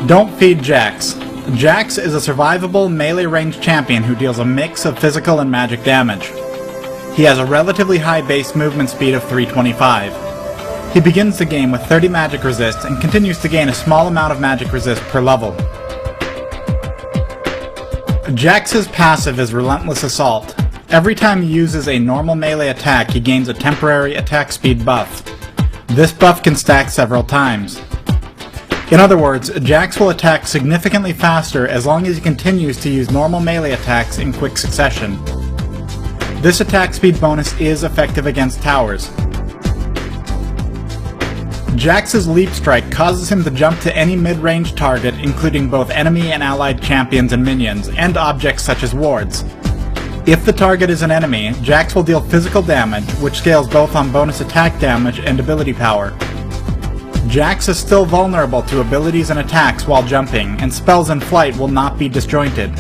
Don't feed Jax. Jax is a survivable melee ranged champion who deals a mix of physical and magic damage. He has a relatively high base movement speed of 325. He begins the game with 30 magic resist and continues to gain a small amount of magic resist per level. Jax's passive is Relentless Assault. Every time he uses a normal melee attack, he gains a temporary attack speed buff. This buff can stack several times. In other words, Jax will attack significantly faster as long as he continues to use normal melee attacks in quick succession. This attack speed bonus is effective against towers. Jax's Leap Strike causes him to jump to any mid-range target, including both enemy and allied champions and minions, and objects such as wards. If the target is an enemy, Jax will deal physical damage, which scales both on bonus attack damage and ability power. Jax is still vulnerable to abilities and attacks while jumping, and spells in flight will not be disjointed.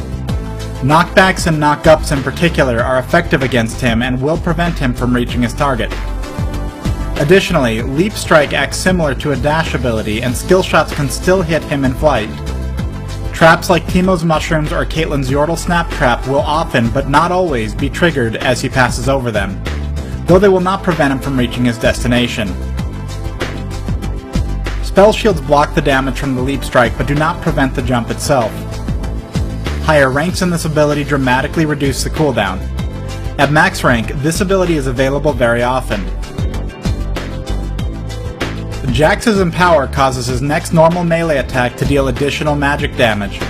Knockbacks and knockups in particular are effective against him and will prevent him from reaching his target. Additionally, Leap Strike acts similar to a dash ability, and skill shots can still hit him in flight. Traps like Teemo's Mushrooms or Caitlyn's Yordle Snap Trap will often, but not always, be triggered as he passes over them, though they will not prevent him from reaching his destination. Spell shields block the damage from the Leap Strike, but do not prevent the jump itself. Higher ranks in this ability dramatically reduce the cooldown. At max rank, this ability is available very often. Jax's Empower causes his next normal melee attack to deal additional magic damage.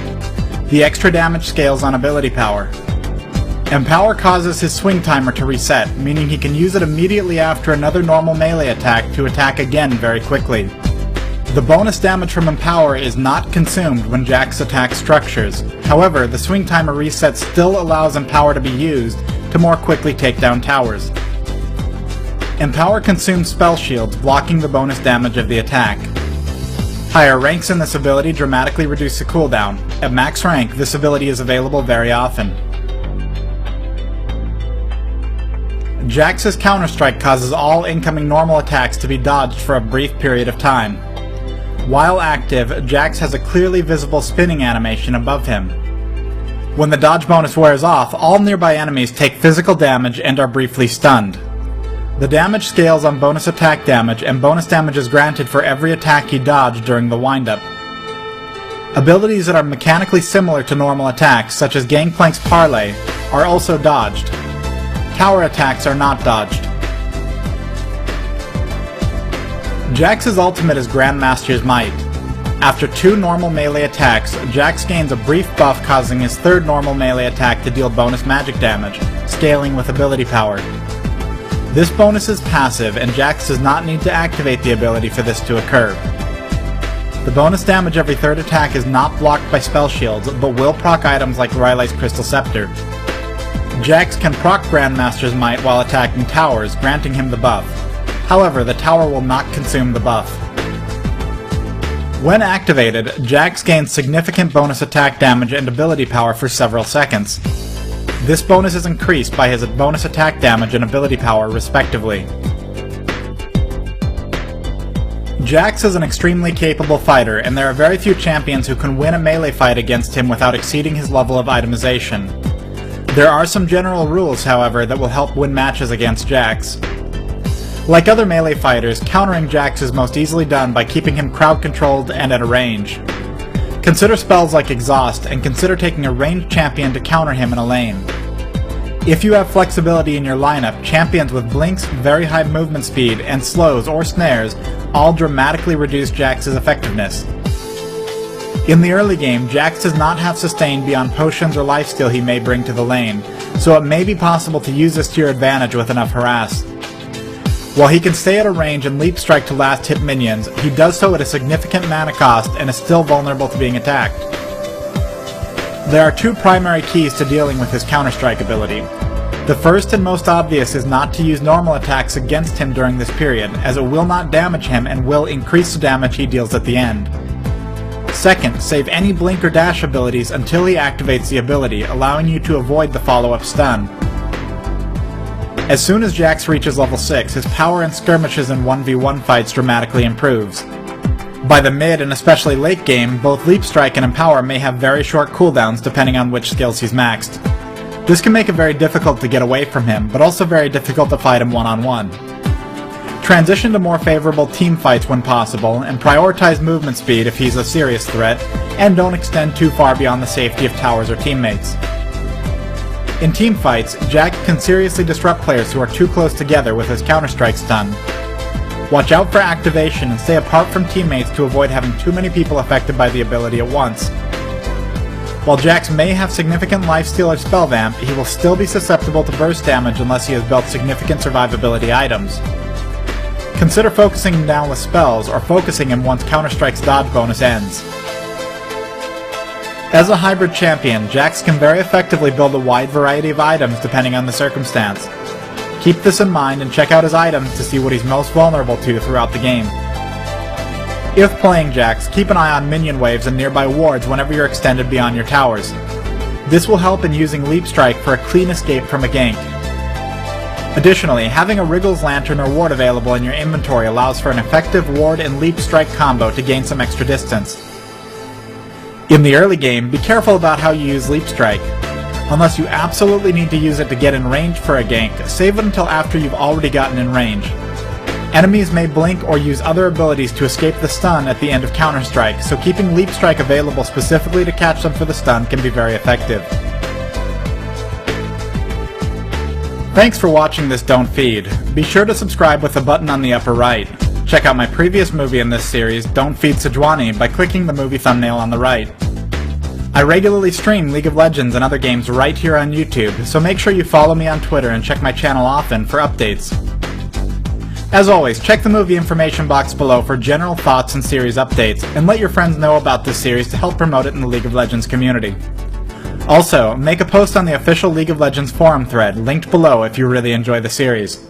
The extra damage scales on ability power. Empower causes his swing timer to reset, meaning he can use it immediately after another normal melee attack to attack again very quickly. The bonus damage from Empower is not consumed when Jax attacks structures. However, the swing timer reset still allows Empower to be used to more quickly take down towers. Empower consumes spell shields, blocking the bonus damage of the attack. Higher ranks in this ability dramatically reduce the cooldown. At max rank, this ability is available very often. Jax's Counter-Strike causes all incoming normal attacks to be dodged for a brief period of time. While active, Jax has a clearly visible spinning animation above him. When the dodge bonus wears off, all nearby enemies take physical damage and are briefly stunned. The damage scales on bonus attack damage, and bonus damage is granted for every attack he dodged during the windup. Abilities that are mechanically similar to normal attacks, such as Gangplank's Parlay, are also dodged. Tower attacks are not dodged. Jax's ultimate is Grandmaster's Might. After 2 normal melee attacks, Jax gains a brief buff causing his 3rd normal melee attack to deal bonus magic damage, scaling with ability power. This bonus is passive, and Jax does not need to activate the ability for this to occur. The bonus damage every 3rd attack is not blocked by spell shields, but will proc items like Rylai's Crystal Scepter. Jax can proc Grandmaster's Might while attacking towers, granting him the buff. However, the tower will not consume the buff. When activated, Jax gains significant bonus attack damage and ability power for several seconds. This bonus is increased by his bonus attack damage and ability power, respectively. Jax is an extremely capable fighter, and there are very few champions who can win a melee fight against him without exceeding his level of itemization. There are some general rules, however, that will help win matches against Jax. Like other melee fighters, countering Jax is most easily done by keeping him crowd-controlled and at a range. Consider spells like Exhaust, and consider taking a ranged champion to counter him in a lane. If you have flexibility in your lineup, champions with Blinks, very high movement speed, and slows or snares all dramatically reduce Jax's effectiveness. In the early game, Jax does not have sustain beyond potions or lifesteal he may bring to the lane, so it may be possible to use this to your advantage with enough harass. While he can stay at a range and Leap Strike to last hit minions, he does so at a significant mana cost and is still vulnerable to being attacked. There are 2 primary keys to dealing with his Counter-Strike ability. The first and most obvious is not to use normal attacks against him during this period, as it will not damage him and will increase the damage he deals at the end. Second, save any blink or dash abilities until he activates the ability, allowing you to avoid the follow-up stun. As soon as Jax reaches level 6, his power in skirmishes and 1v1 fights dramatically improves. By the mid and especially late game, both Leap Strike and Empower may have very short cooldowns depending on which skills he's maxed. This can make it very difficult to get away from him, but also very difficult to fight him one-on-one. Transition to more favorable team fights when possible, and prioritize movement speed if he's a serious threat, and don't extend too far beyond the safety of towers or teammates. In team fights, Jack can seriously disrupt players who are too close together with his Counter-Strike stun. Watch out for activation and stay apart from teammates to avoid having too many people affected by the ability at once. While Jax may have significant lifesteal or spell vamp, he will still be susceptible to burst damage unless he has built significant survivability items. Consider focusing him down with spells, or focusing him once Counter-Strike's dodge bonus ends. As a hybrid champion, Jax can very effectively build a wide variety of items depending on the circumstance. Keep this in mind and check out his items to see what he's most vulnerable to throughout the game. If playing Jax, keep an eye on minion waves and nearby wards whenever you're extended beyond your towers. This will help in using Leap Strike for a clean escape from a gank. Additionally, having a Wriggles Lantern or ward available in your inventory allows for an effective ward and Leap Strike combo to gain some extra distance. In the early game, be careful about how you use Leap Strike. Unless you absolutely need to use it to get in range for a gank, save it until after you've already gotten in range. Enemies may blink or use other abilities to escape the stun at the end of Counter-Strike, so keeping Leap Strike available specifically to catch them for the stun can be very effective. Thanks for watching this Don't Feed. Be sure to subscribe with the button on the upper right. Check out my previous movie in this series, Don't Feed Sejuani, by clicking the movie thumbnail on the right. I regularly stream League of Legends and other games right here on YouTube, so make sure you follow me on Twitter and check my channel often for updates. As always, check the movie information box below for general thoughts and series updates, and let your friends know about this series to help promote it in the League of Legends community. Also, make a post on the official League of Legends forum thread, linked below if you really enjoy the series.